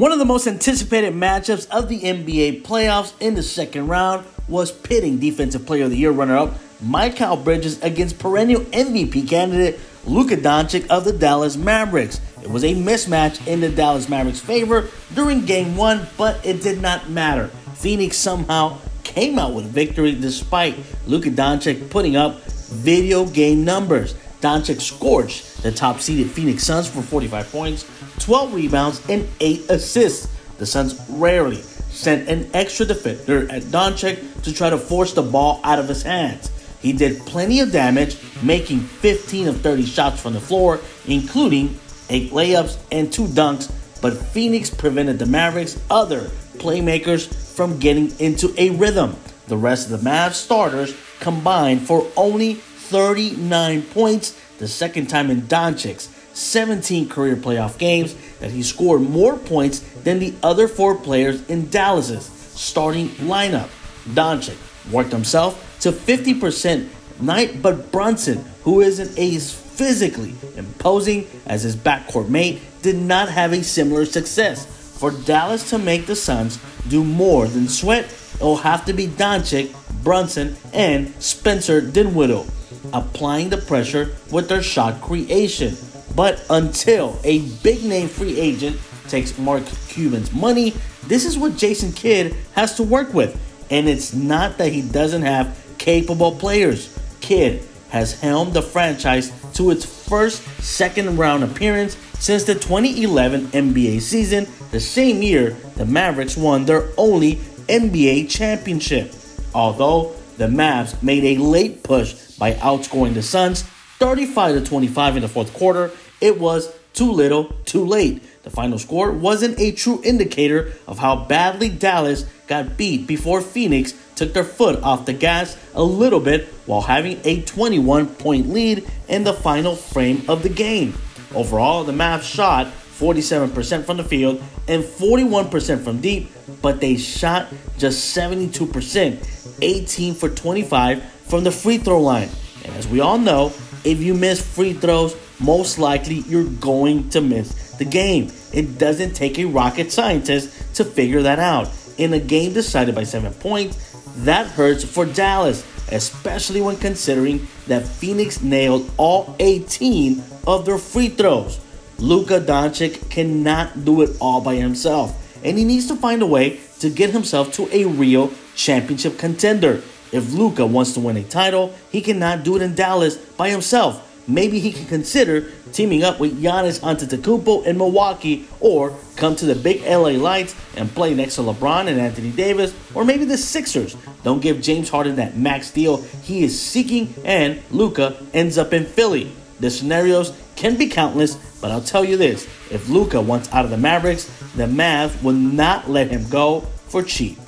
One of the most anticipated matchups of the NBA playoffs in the second round was pitting Defensive Player of the Year runner-up Mikal Bridges against perennial MVP candidate Luka Doncic of the Dallas Mavericks. It was a mismatch in the Dallas Mavericks' favor during Game 1, but it did not matter. Phoenix somehow came out with a victory despite Luka Doncic putting up video game numbers. Doncic scorched the top-seeded Phoenix Suns for 45 points, 12 rebounds, and 8 assists. The Suns rarely sent an extra defender at Doncic to try to force the ball out of his hands. He did plenty of damage, making 15 of 30 shots from the floor, including 8 layups and 2 dunks, but Phoenix prevented the Mavericks' other playmakers from getting into a rhythm. The rest of the Mavs starters combined for only 39 points, the second time in Doncic's 17 career playoff games that he scored more points than the other 4 players in Dallas's starting lineup. Doncic worked himself to 50% night, but Brunson, who isn't as physically imposing as his backcourt mate, did not have a similar success. For Dallas to make the Suns do more than sweat, it will have to be Doncic, Brunson, and Spencer Dinwiddie applying the pressure with their shot creation. But until a big-name free agent takes Mark Cuban's money, this is what Jason Kidd has to work with. And it's not that he doesn't have capable players. Kidd has helmed the franchise to its first second-round appearance since the 2011 NBA season, the same year the Mavericks won their only NBA championship. Although the Mavs made a late push by outscoring the Suns 35-25 in the fourth quarter, it was too little, too late. The final score wasn't a true indicator of how badly Dallas got beat before Phoenix took their foot off the gas a little bit while having a 21-point lead in the final frame of the game. Overall, the Mavs shot 47% from the field and 41% from deep, but they shot just 72%, 18 for 25 from the free throw line. And as we all know, if you miss free throws, most likely you're going to miss the game. It doesn't take a rocket scientist to figure that out. In a game decided by 7 points, that hurts for Dallas, especially when considering that Phoenix nailed all 18 of their free throws. Luka Doncic cannot do it all by himself, and he needs to find a way to get himself to a real championship contender. If Luka wants to win a title, he cannot do it in Dallas by himself. Maybe he can consider teaming up with Giannis Antetokounmpo in Milwaukee, or come to the big LA Lights and play next to LeBron and Anthony Davis, or maybe the Sixers. Don't give James Harden that max deal he is seeking, and Luka ends up in Philly. The scenarios can be countless, but I'll tell you this: if Luka wants out of the Mavericks, the Mavs will not let him go for cheap.